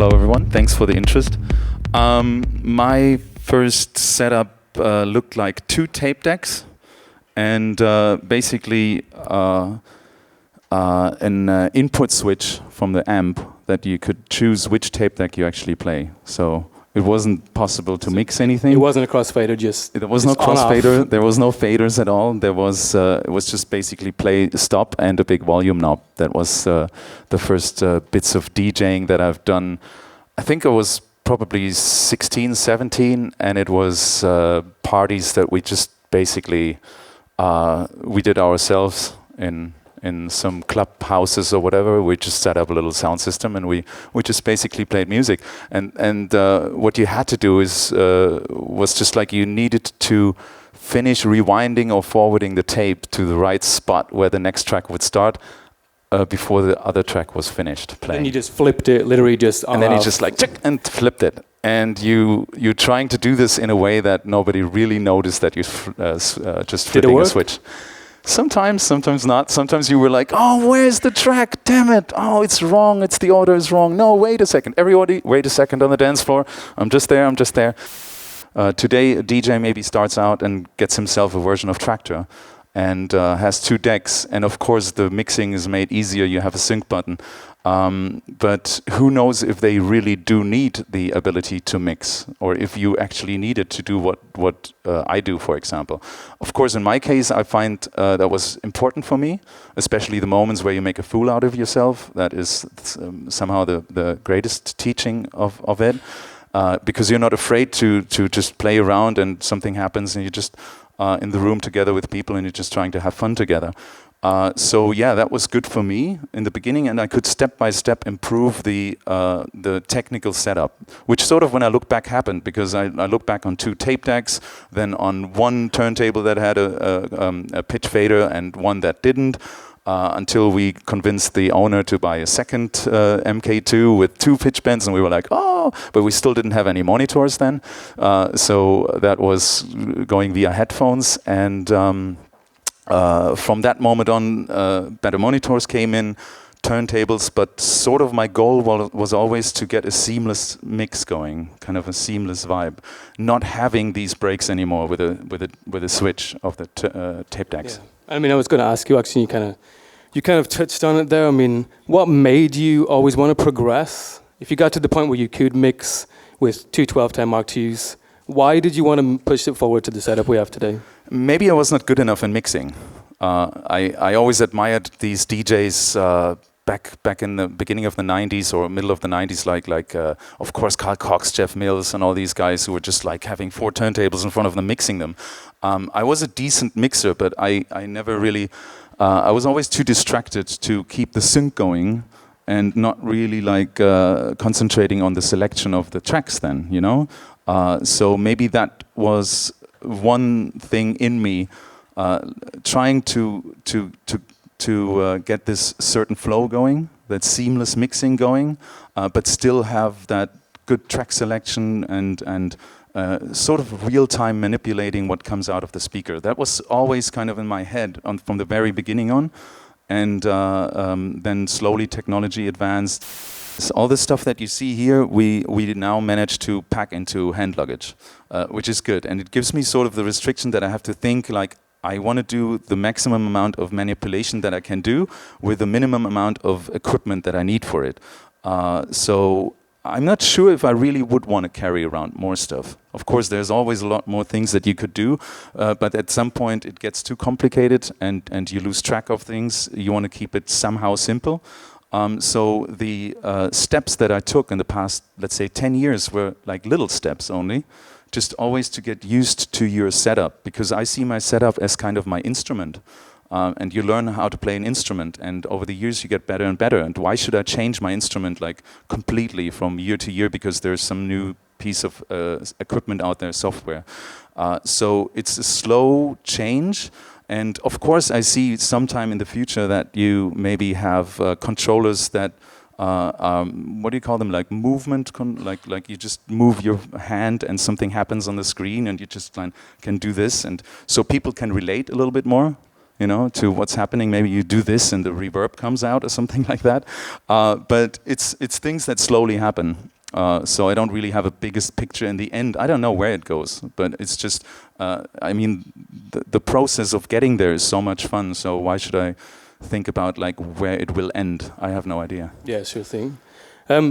Hello, everyone. Thanks for the interest. My first setup looked like 2 tape decks and basically an input switch from the amp that you could choose which tape deck you actually play. So it wasn't possible to mix anything. It wasn't a crossfader, There was no crossfader. There was no faders at all. There was it was just basically play, stop, and a big volume knob. That was the first bits of DJing that I've done. I think I was probably 16, 17, and it was parties that we just basically we did ourselves in some club houses or whatever. We just set up a little sound system and we just basically played music. And what you had to do is was just like you needed to finish rewinding or forwarding the tape to the right spot where the next track would start before the other track was finished playing. And you just flipped it, literally just on. And then you just like tick and flipped it. And you're trying to do this in a way that nobody really noticed that you just flipping a switch. Sometimes, sometimes not. Sometimes you were like, oh, where's the track? Damn it. Oh, it's wrong. The order is wrong. No, wait a second. Everybody, wait a second on the dance floor. I'm just there. Today, a DJ maybe starts out and gets himself a version of Traktor and has 2 decks. And of course, the mixing is made easier. You have a sync button. But who knows if they really do need the ability to mix, or if you actually need it to do what I do, for example. Of course, in my case, I find that was important for me, especially the moments where you make a fool out of yourself. That is somehow the greatest teaching of it, because you're not afraid to just play around and something happens and you're just in the room together with people and you're just trying to have fun together. So yeah, that was good for me in the beginning, and I could step by step improve the technical setup, which sort of, when I look back, happened because I look back on 2 tape decks, then on 1 turntable that had a pitch fader and 1 that didn't, until we convinced the owner to buy a second MK2 with 2 pitch bends, and we were like, oh, but we still didn't have any monitors then, so that was going via headphones. And from that moment on, better monitors came in, turntables, but sort of my goal was always to get a seamless mix going, kind of a seamless vibe, not having these breaks anymore with a switch of the tape decks. Yeah. I mean, I was going to ask you actually. You kind of touched on it there. I mean, what made you always want to progress? If you got to the point where you could mix with 2 1210 Mark IIs, why did you want to push it forward to the setup we have today? Maybe I was not good enough in mixing. I always admired these DJs back in the beginning of the 90s or middle of the 90s, like of course Carl Cox, Jeff Mills, and all these guys who were just like having 4 turntables in front of them mixing them. I was a decent mixer, but I never really. I was always too distracted to keep the sync going and not really like concentrating on the selection of the tracks. Then, you know. So maybe that was one thing in me, trying to get this certain flow going, that seamless mixing going, but still have that good track selection and sort of real-time manipulating what comes out of the speaker. That was always kind of in my head from the very beginning on, and then slowly technology advanced. So all the stuff that you see here, we now manage to pack into hand luggage, which is good. And it gives me sort of the restriction that I have to think like, I want to do the maximum amount of manipulation that I can do with the minimum amount of equipment that I need for it. So I'm not sure if I really would want to carry around more stuff. Of course, there's always a lot more things that you could do, but at some point it gets too complicated and you lose track of things. You want to keep it somehow simple. So the steps that I took in the past, let's say 10 years, were like little steps only, just always to get used to your setup, because I see my setup as kind of my instrument. And you learn how to play an instrument, and over the years you get better and better. And why should I change my instrument like completely from year to year because there's some new piece of equipment out there, software? So it's a slow change. And of course, I see sometime in the future that you maybe have controllers that, what do you call them? Like movement, like you just move your hand and something happens on the screen, and you just can do this, and so people can relate a little bit more. you know, to what's happening. Maybe you do this and the reverb comes out or something like that. But it's things that slowly happen. So I don't really have a biggest picture in the end. I don't know where it goes, but it's just, I mean, the process of getting there is so much fun. So why should I think about like where it will end? I have no idea. Yeah, sure thing.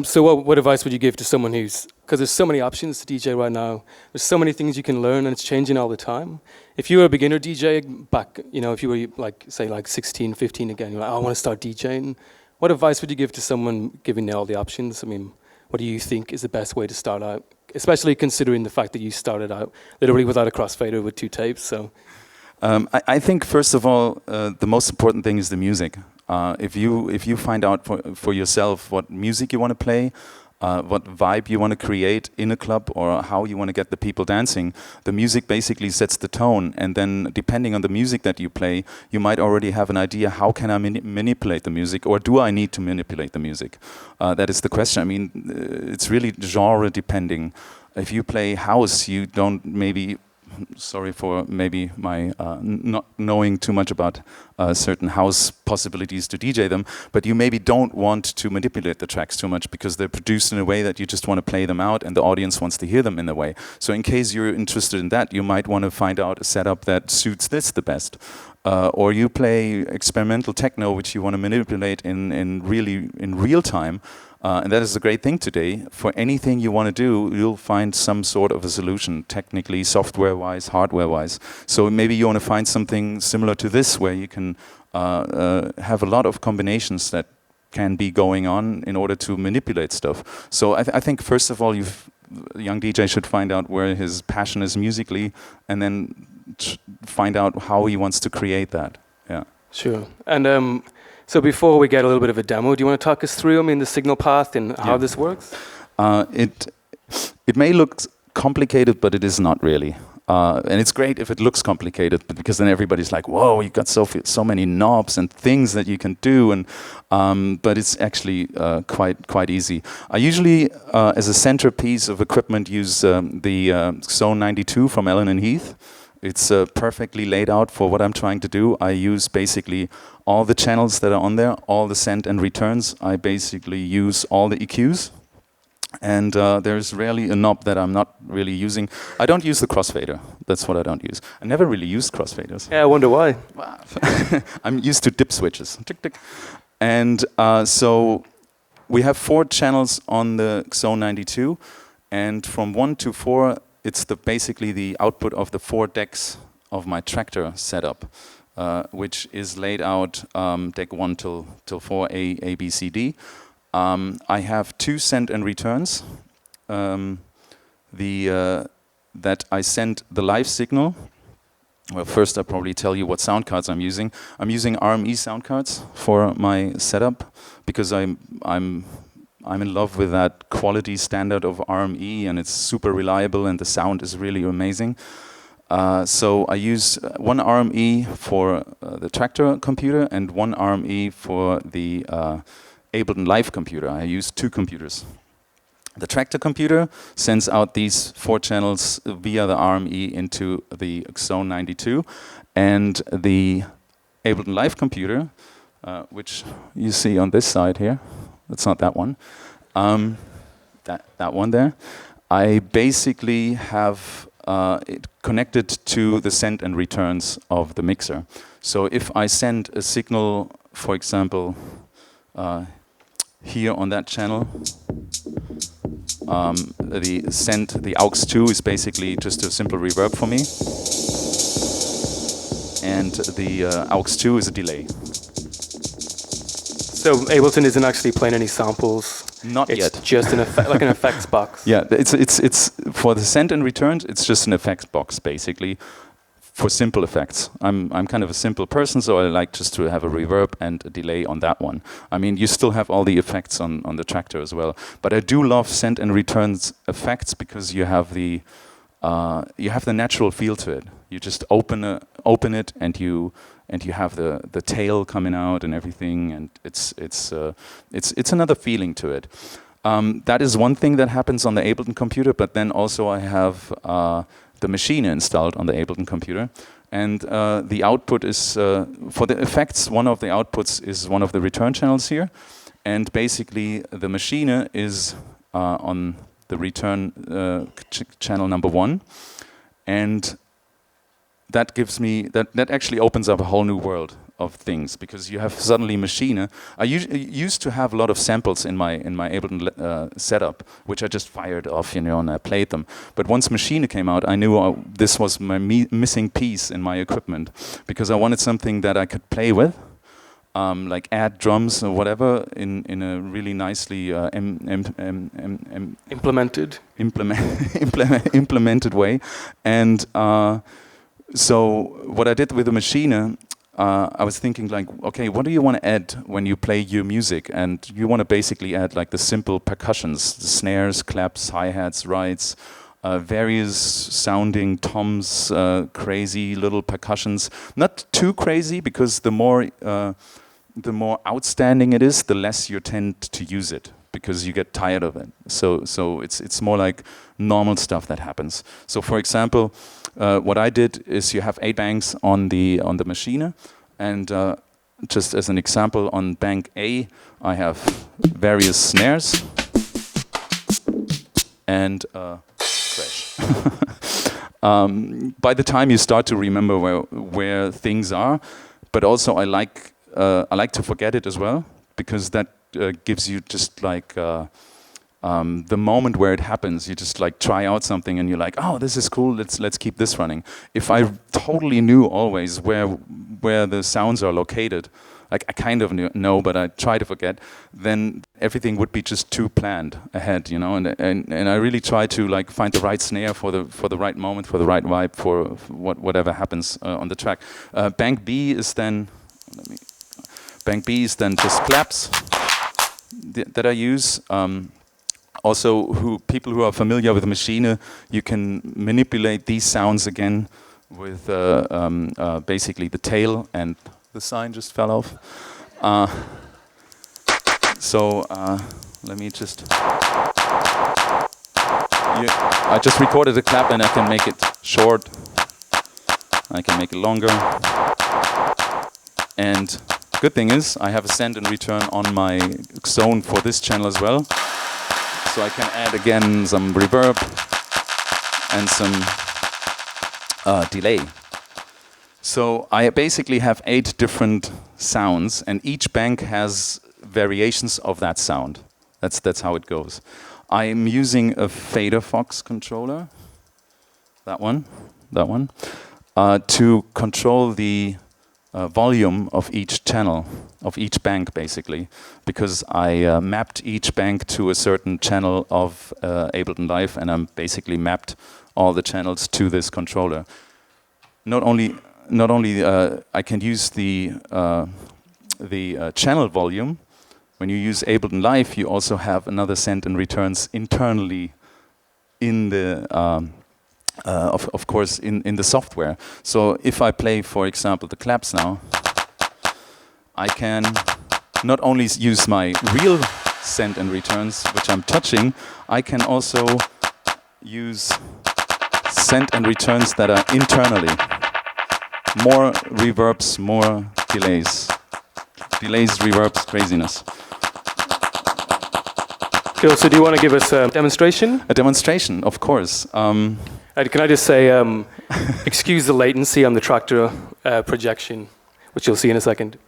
So what advice would you give to someone who's, because there's so many options to DJ right now, there's so many things you can learn and it's changing all the time. If you were a beginner DJ back, you know, if you were like, say like 16, 15 again, you're like, oh, I want to start DJing. What advice would you give to someone giving all the options? I mean, what do you think is the best way to start out? Especially considering the fact that you started out literally without a crossfader with 2 tapes, so. I think first of all, the most important thing is the music. If you find out for yourself what music you want to play, what vibe you want to create in a club, or how you want to get the people dancing, the music basically sets the tone. And then depending on the music that you play, you might already have an idea, how can I manipulate the music, or do I need to manipulate the music? That is the question. I mean, it's really genre depending. If you play house, you don't maybe... Sorry for maybe my not knowing too much about certain house possibilities to DJ them, but you maybe don't want to manipulate the tracks too much because they're produced in a way that you just want to play them out and the audience wants to hear them in a way. So in case you're interested in that, you might want to find out a setup that suits this the best. Or you play experimental techno, which you want to manipulate in real time. And that is a great thing today. For anything you want to do, you'll find some sort of a solution, technically, software-wise, hardware-wise. So maybe you want to find something similar to this, where you can have a lot of combinations that can be going on in order to manipulate stuff. So I think, first of all, a young DJ should find out where his passion is musically, and then find out how he wants to create that. Yeah. Sure. And so before we get a little bit of a demo, do you want to talk us through, I mean, the signal path and how this works? It may look complicated, but it is not really. And it's great if it looks complicated, but because then everybody's like, "Whoa, you got so many knobs and things that you can do," and but it's actually quite easy. I usually, as a centerpiece of equipment, use the Zone 92 from Allen & Heath. It's perfectly laid out for what I'm trying to do. I use basically all the channels that are on there, all the send and returns. I basically use all the EQs. And there's rarely a knob that I'm not really using. I don't use the crossfader. That's what I don't use. I never really used crossfaders. Yeah, I wonder why. I'm used to dip switches. Tick, tick. And so we have 4 channels on the Zone 92. And from 1 to 4, it's basically the output of the 4 decks of my tractor setup, which is laid out deck 1 till 4, A, B, C, D. I have 2 send and returns. That I send the live signal. Well, first I'll probably tell you what sound cards I'm using. I'm using RME sound cards for my setup because I'm in love with that quality standard of RME, and it's super reliable and the sound is really amazing. So I use 1 RME for the tractor computer and 1 RME for the Ableton Live computer. I use 2 computers. The tractor computer sends out these 4 channels via the RME into the Zone 92, and the Ableton Live computer, which you see on this side here, that's not that one, that one there, I basically have it connected to the send and returns of the mixer. So if I send a signal, for example, here on that channel, the aux2 is basically just a simple reverb for me, and the aux2 is a delay. So Ableton isn't actually playing any samples. Not yet. It's just an effect, like an effects box. Yeah, it's for the send and returns. It's just an effects box basically for simple effects. I'm kind of a simple person, so I like just to have a reverb and a delay on that one. I mean, you still have all the effects on the tractor as well, but I do love send and returns effects because you have the natural feel to it. You just open it and you have the tail coming out and everything, and it's another feeling to it. That is one thing that happens on the Ableton computer, but then also I have the machine installed on the Ableton computer, and the output is for the effects. One of the outputs is one of the return channels here, and basically the machine is on the return channel number 1, and that gives me that actually opens up a whole new world of things, because you have suddenly Machine. I used to have a lot of samples in my Ableton setup, which I just fired off, and I played them. But once Machine came out, I knew this was my missing piece in my equipment, because I wanted something that I could play with, like add drums or whatever in a really nicely implemented way, and. So what I did with the Machine, I was thinking like, okay, what do you want to add when you play your music? And you want to basically add like the simple percussions, the snares, claps, hi-hats, rides, various sounding toms, crazy little percussions. Not too crazy, because the more outstanding it is, the less you tend to use it, because you get tired of it. So it's more like normal stuff that happens. So for example, what I did is you have 8 banks on the Machine, and just as an example, on bank A, I have various snares and crash. By the time you start to remember where things are, but also I like to forget it as well, because that gives you just like the moment where it happens. You just like try out something and you're like, oh, this is cool, let's keep this running. If I totally knew always where the sounds are located, like I kind of know, but I try to forget, then everything would be just too planned ahead, and I really try to like find the right snare for the right moment, for the right vibe, for whatever happens on the track. Bank B is then just claps that I use. Also, people who are familiar with the Machine, you can manipulate these sounds again with basically the tail, and the sign just fell off. Let me just... I just recorded a clap, and I can make it short. I can make it longer. And good thing is, I have a send and return on my zone for this channel as well. So I can add again some reverb and some delay. So I basically have 8 different sounds, and each bank has variations of that sound. That's how it goes. I'm using a Fader Fox controller, that one, to control the volume of each channel, of each bank basically, because I mapped each bank to a certain channel of Ableton Live, and I'm basically mapped all the channels to this controller. Not only I can use the channel volume. When you use Ableton Live, you also have another send and returns internally in the of course, in the software. So if I play, for example, the claps now, I can not only use my real send and returns, which I'm touching, I can also use send and returns that are internally. More reverbs, more delays. Delays, reverbs, craziness. Cool, so do you want to give us a demonstration? A demonstration, of course. Can I just say, excuse the latency on the tractor projection, which you'll see in a second.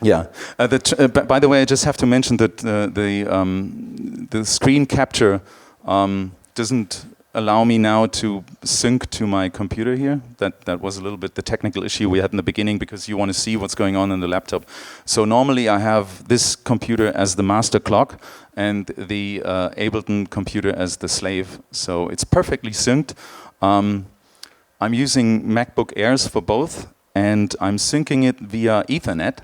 Yeah. By the way, I just have to mention that the screen capture doesn't allow me now to sync to my computer here. That was a little bit the technical issue we had in the beginning, because you want to see what's going on in the laptop. So normally I have this computer as the master clock and the Ableton computer as the slave. So it's perfectly synced. I'm using MacBook Airs for both, and I'm syncing it via Ethernet.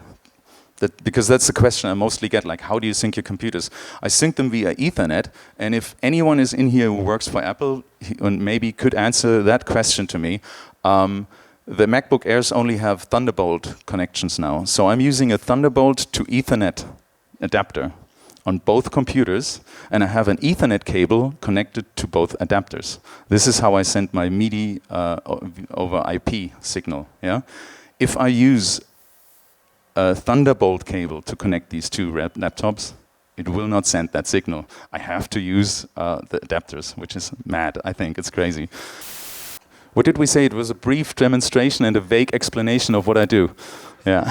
Because that's the question I mostly get, like, how do you sync your computers? I sync them via Ethernet, and if anyone is in here who works for Apple and maybe could answer that question to me, the MacBook Airs only have Thunderbolt connections now. So I'm using a Thunderbolt to Ethernet adapter on both computers, and I have an Ethernet cable connected to both adapters. This is how I send my MIDI over IP signal. Yeah, if I use a Thunderbolt cable to connect these two laptops, It will not send that signal. I have to use the adapters, which is mad. I think it's crazy. What did we say? It was a brief demonstration and a vague explanation of what I do. Yeah.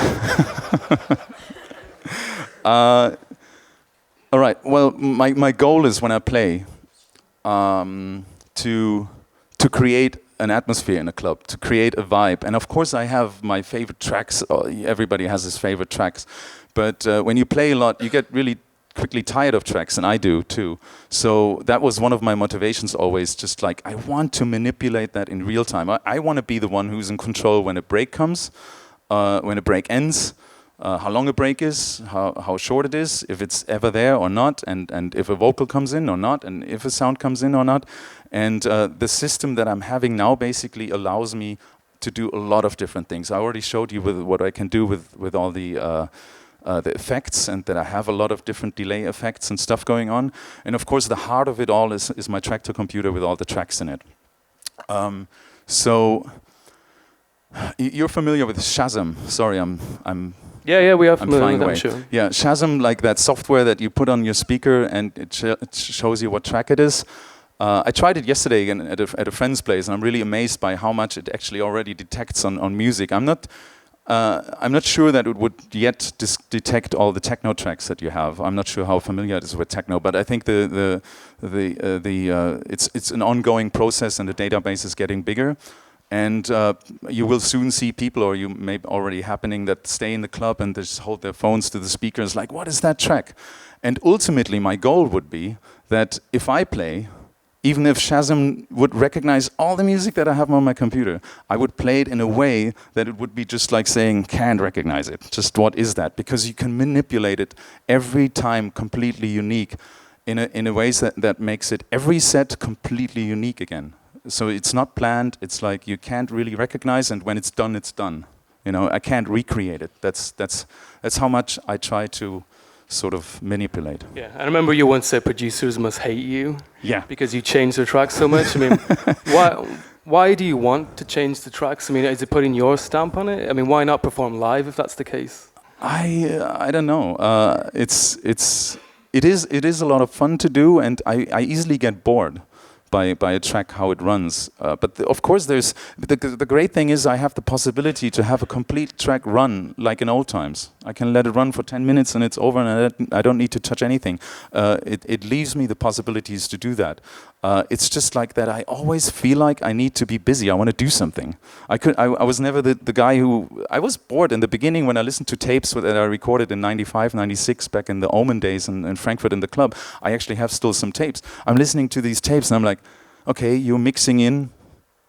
All right. Well, my goal is when I play to create an atmosphere in a club, to create a vibe. And of course, I have my favorite tracks. Everybody has his favorite tracks. But when you play a lot, you get really quickly tired of tracks, and I do too. So that was one of my motivations always, just like I want to manipulate that in real time. I want to be the one who's in control when a break comes, when a break ends, how long a break is, how short it is, if it's ever there or not, and if a vocal comes in or not, and if a sound comes in or not. And the system that I'm having now basically allows me to do a lot of different things. I already showed you with what I can do with all the effects, and that I have a lot of different delay effects and stuff going on. And of course, the heart of it all is my Traktor computer with all the tracks in it. So you're familiar with Shazam? Sorry, I'm. Yeah, we are I'm familiar flying with away. that, sure. Yeah, Shazam, like that software that you put on your speaker and it shows you what track it is. I tried it yesterday again at a friend's place, and I'm really amazed by how much it actually already detects on music. I'm not sure that it would yet detect all the techno tracks that you have. I'm not sure how familiar it is with techno, but I think it's an ongoing process, and the database is getting bigger. And you will soon see people, or you may already happening, that stay in the club and they just hold their phones to the speakers like, what is that track? And ultimately my goal would be that if I play, even if Shazam would recognize all the music that I have on my computer, I would play it in a way that it would be just like saying, can't recognize it. Just what is that? Because you can manipulate it every time completely unique in a way that makes it every set completely unique again. So it's not planned. It's like you can't really recognize, and when it's done, it's done. You know, I can't recreate it. That's how much I try to sort of manipulate. Yeah, I remember you once said producers must hate you. Yeah. Because you change the tracks so much. I mean, why do you want to change the tracks? I mean, is it putting your stamp on it? I mean, why not perform live if that's the case? I don't know. It is a lot of fun to do, and I easily get bored by a track, how it runs. But of course, there's the great thing is I have the possibility to have a complete track run like in old times. I can let it run for 10 minutes and it's over, and I don't need to touch anything. It leaves me the possibilities to do that. It's just like that I always feel like I need to be busy. I want to do something. I was never the guy who... I was bored in the beginning when I listened to tapes that I recorded in 95, 96, back in the Omen days in Frankfurt in the club. I actually have still some tapes. I'm listening to these tapes and I'm like, okay, you're mixing in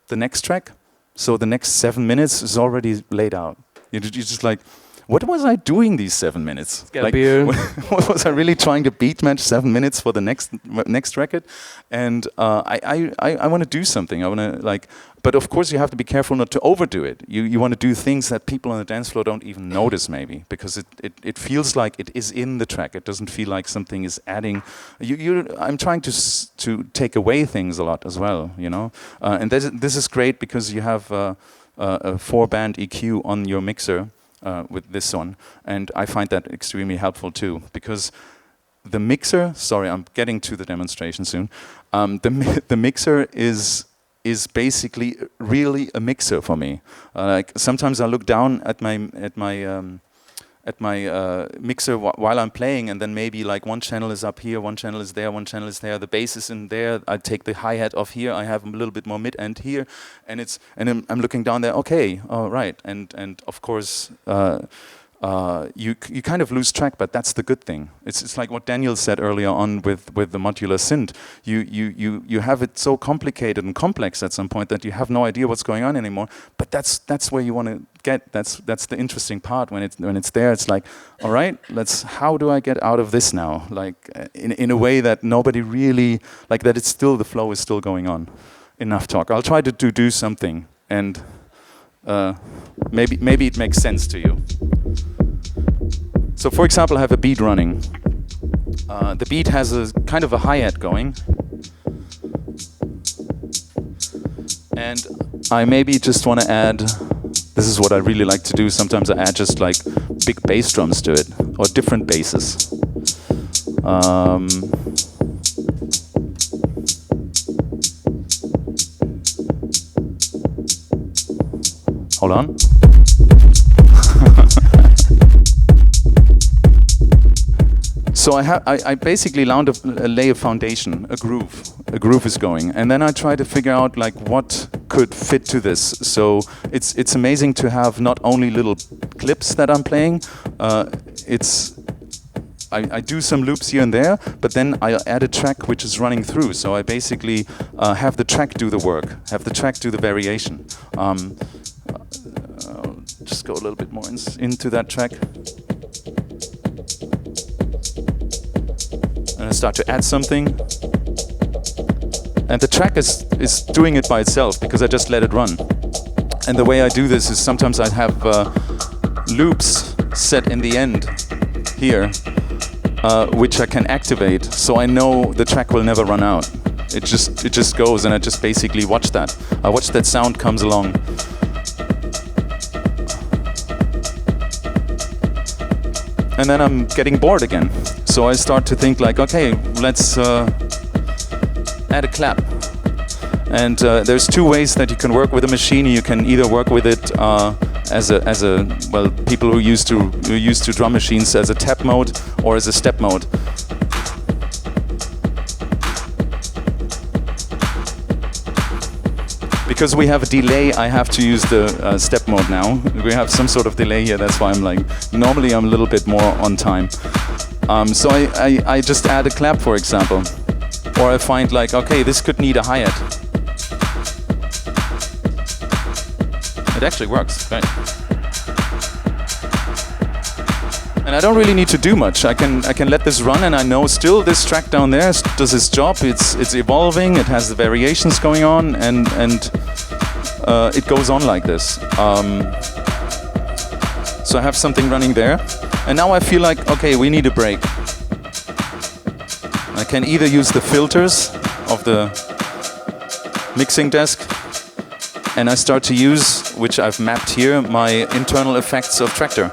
the next track, so the next 7 minutes is already laid out. You're just like, what was I doing these 7 minutes? Get a beer. What was I really trying to beat match 7 minutes for the next record? And I want to do something. I want to like, but of course you have to be careful not to overdo it. You want to do things that people on the dance floor don't even notice, maybe, because it feels like it is in the track. It doesn't feel like something is adding. I'm trying to take away things a lot as well, you know. And this is great because you have a 4-band EQ on your mixer. With this one, and I find that extremely helpful too, because the mixer, sorry, I'm getting to the demonstration soon, the mixer is basically really a mixer for me. Like sometimes I look down at my mixer while I'm playing, and then maybe like one channel is up here, one channel is there, one channel is there, the bass is in there, I take the hi-hat off here, I have a little bit more mid-end here, and I'm looking down there, okay, all right, and of course you kind of lose track, but that's the good thing. It's like what Daniel said earlier on with the modular synth. You have it so complicated and complex at some point that you have no idea what's going on anymore. But that's where you want to get. That's the interesting part when it's there. It's like, all right, how do I get out of this now? Like in a way that nobody really like that. It's still the flow is still going on. Enough talk. I'll try to do something, and maybe it makes sense to you. So for example, I have a beat running. The beat has a kind of a hi-hat going. And I maybe just want to add, this is what I really like to do, sometimes I add just like big bass drums to it, or different basses. Hold on. So I basically lay a foundation, a groove. A groove is going, and then I try to figure out like what could fit to this. So it's amazing to have not only little clips that I'm playing. I do some loops here and there, but then I add a track which is running through. So I basically have the track do the work, have the track do the variation. Just go a little bit more into that track. And I start to add something. And the track is doing it by itself because I just let it run. And the way I do this is sometimes I have loops set in the end here, which I can activate, so I know the track will never run out. It just goes, and I just basically watch that. I watch that sound comes along. And then I'm getting bored again. So I start to think like, okay, let's add a clap. And there's two ways that you can work with a machine. You can either work with it people who used to drum machines as a tap mode or as a step mode. Because we have a delay, I have to use the step mode now. We have some sort of delay here, that's why I'm like, normally I'm a little bit more on time. So I just add a clap, for example. Or I find like, okay, this could need a hi-hat. It actually works, right? And I don't really need to do much. I can let this run, and I know still this track down there does its job. It's evolving. It has the variations going on, and it goes on like this. So I have something running there, and now I feel like, okay, we need a break. I can either use the filters of the mixing desk, and I start to use, which I've mapped here, my internal effects of Traktor.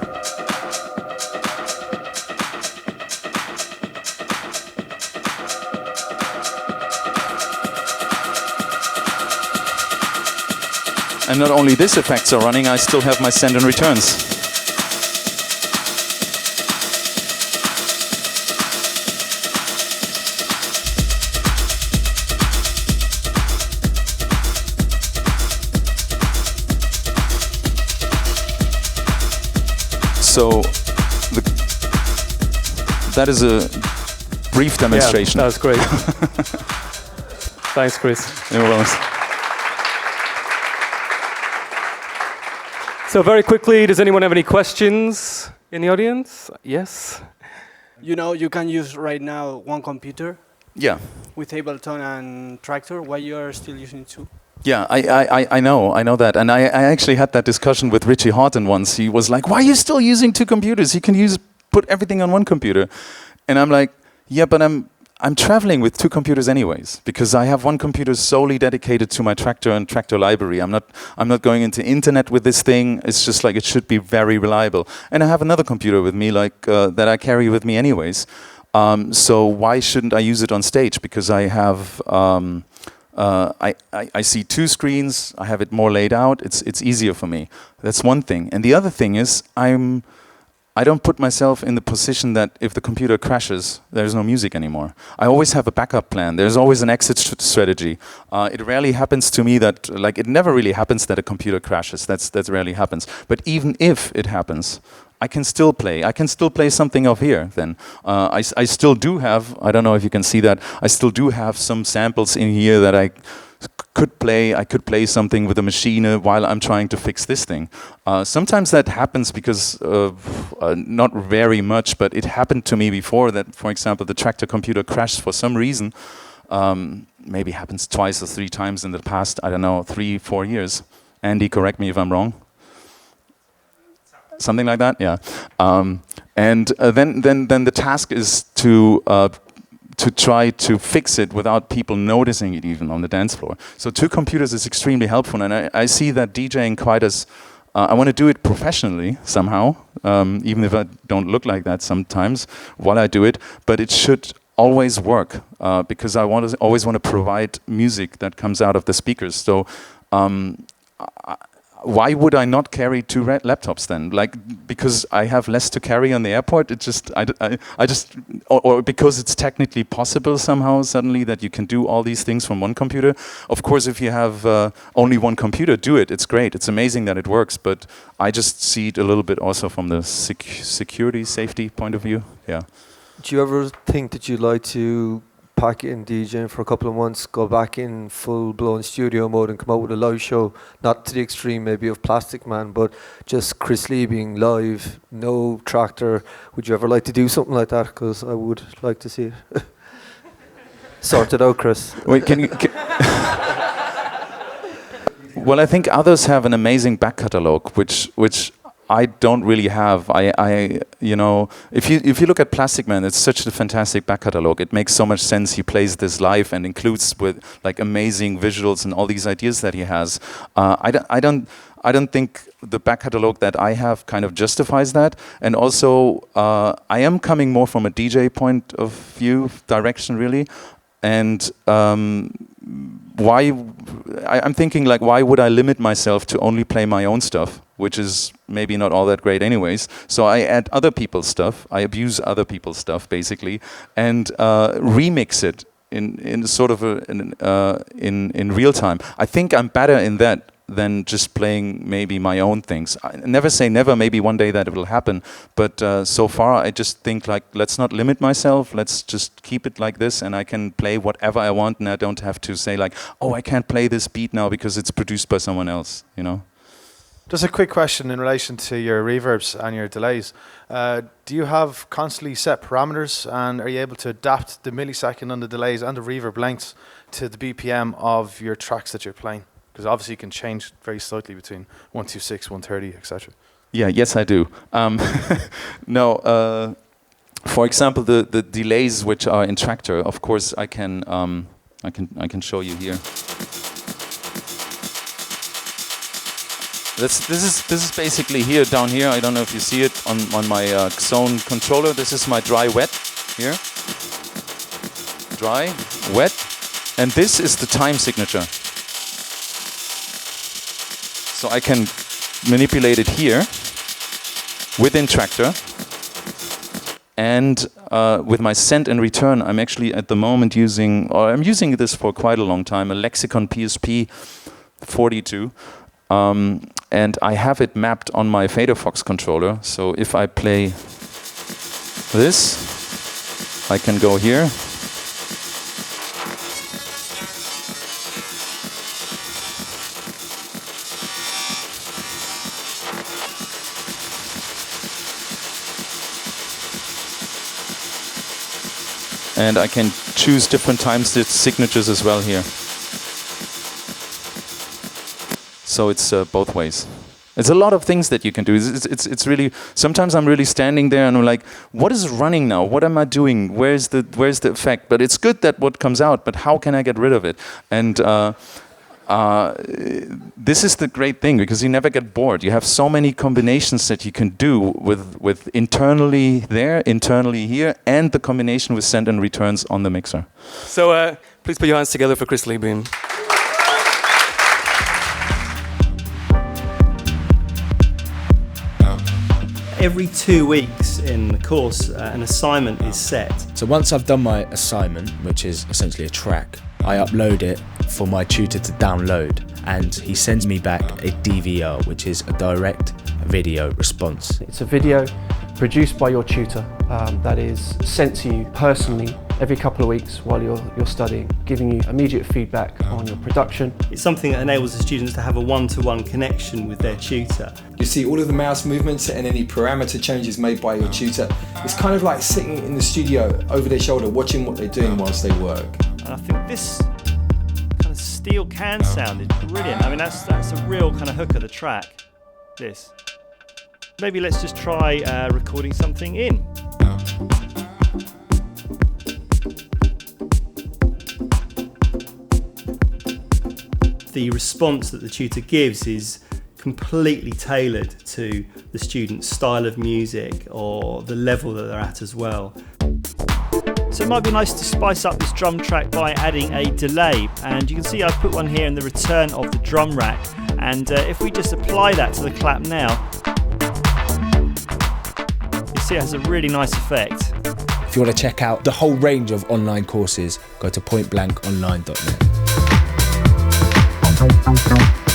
And not only these effects are running, I still have my send and returns. So that is a brief demonstration. Yeah, that was great. Thanks, Chris. You're welcome. So very quickly, does anyone have any questions in the audience? Yes? You know, you can use right now one computer. Yeah. With Ableton and Traktor. Why you are still using two? Yeah, I know that. And I actually had that discussion with Richie Horton once. He was like, why are you still using two computers? You can put everything on one computer. And I'm like, yeah, but I'm traveling with two computers anyways, because I have one computer solely dedicated to my Traktor and Traktor library. I'm not going into internet with this thing. It's just like it should be very reliable. And I have another computer with me, like that I carry with me anyways. So why shouldn't I use it on stage? Because I have I see two screens. I have it more laid out. It's easier for me. That's one thing. And the other thing is I don't put myself in the position that if the computer crashes, there's no music anymore. I always have a backup plan. There's always an exit strategy. It rarely happens to me that, like, it never really happens that a computer crashes. That rarely happens. But even if it happens, I can still play. I can still play something off here then. I still do have, I don't know if you can see that, I still do have some samples in here that I could play. I could play something with a machine while I'm trying to fix this thing. Sometimes that happens because not very much, but it happened to me before that, for example, the Traktor computer crashed for some reason. Maybe happens twice or three times in the past, I don't know, 3-4 years. Andy, correct me if I'm wrong. Something like that, yeah. And then the task is to try to fix it without people noticing it even on the dance floor. So two computers is extremely helpful, and I see that DJing quite as I want to do it professionally somehow, even if I don't look like that sometimes while I do it. But it should always work because I always want to provide music that comes out of the speakers. So why would I not carry two laptops then? Like, because I have less to carry on the airport? It just, I just, or because it's technically possible somehow suddenly that you can do all these things from one computer. Of course, if you have only one computer, do it. It's great. It's amazing that it works. But I just see it a little bit also from the security, safety point of view. Yeah. Do you ever think that you'd like to pack in DJing for a couple of months, go back in full-blown studio mode and come out with a live show, not to the extreme maybe of Plastic Man, but just Chris Liebing live, no tractor? Would you ever like to do something like that? Because I would like to see it. Sort it out, Chris. Wait, can you... Well, I think others have an amazing back catalogue, which I don't really have. You know, if you look at Plastic Man, it's such a fantastic back catalogue. It makes so much sense. He plays this live and includes with like amazing visuals and all these ideas that he has. I don't think the back catalogue that I have kind of justifies that. And also, I am coming more from a DJ point of view direction, really. And I'm thinking like, why would I limit myself to only play my own stuff, which is maybe not all that great anyways. So I add other people's stuff, I abuse other people's stuff basically, and remix it in sort of in real time. I think I'm better in that than just playing maybe my own things. I never say never, maybe one day that it will happen, but so far I just think like, let's not limit myself, let's just keep it like this, and I can play whatever I want, and I don't have to say like, oh, I can't play this beat now because it's produced by someone else, you know? Just a quick question in relation to your reverbs and your delays. Do you have constantly set parameters, and are you able to adapt the millisecond on the delays and the reverb lengths to the BPM of your tracks that you're playing? Because obviously you can change very slightly between 126, 130, etc. Yeah, yes, I do. No, for example, the delays which are in Traktor, of course, I can show you here. This is basically here, down here. I don't know if you see it on my Xone controller. This is my dry wet here. Dry, wet, and this is the time signature. So I can manipulate it here within Traktor, and with my send and return, I'm actually at the moment using this for quite a long time, a Lexicon PSP 42. And I have it mapped on my FaderFox controller. So if I play this, I can go here. And I can choose different time signatures as well here. So it's both ways. It's a lot of things that you can do. It's really, sometimes I'm really standing there and I'm like, what is running now? What am I doing? Where's the effect? But it's good that what comes out, but how can I get rid of it? And this is the great thing, because you never get bored. You have so many combinations that you can do with internally there, internally here, and the combination with send and returns on the mixer. So please put your hands together for Chris Liebing. Every 2 weeks in the course, an assignment is set. So once I've done my assignment, which is essentially a track, I upload it for my tutor to download, and he sends me back a DVR, which is a direct video response. It's a video produced by your tutor that is sent to you personally every couple of weeks while you're studying, giving you immediate feedback on your production. It's something that enables the students to have a one-to-one connection with their tutor. You see all of the mouse movements and any parameter changes made by your tutor. It's kind of like sitting in the studio over their shoulder, watching what they're doing whilst they work. And I think this kind of steel can sound is brilliant. I mean, that's a real kind of hook of the track, this. Maybe let's just try recording something in. The response that the tutor gives is completely tailored to the student's style of music or the level that they're at as well. So it might be nice to spice up this drum track by adding a delay, and you can see I've put one here in the return of the drum rack, and if we just apply that to the clap now, you see it has a really nice effect. If you want to check out the whole range of online courses, go to pointblankonline.net.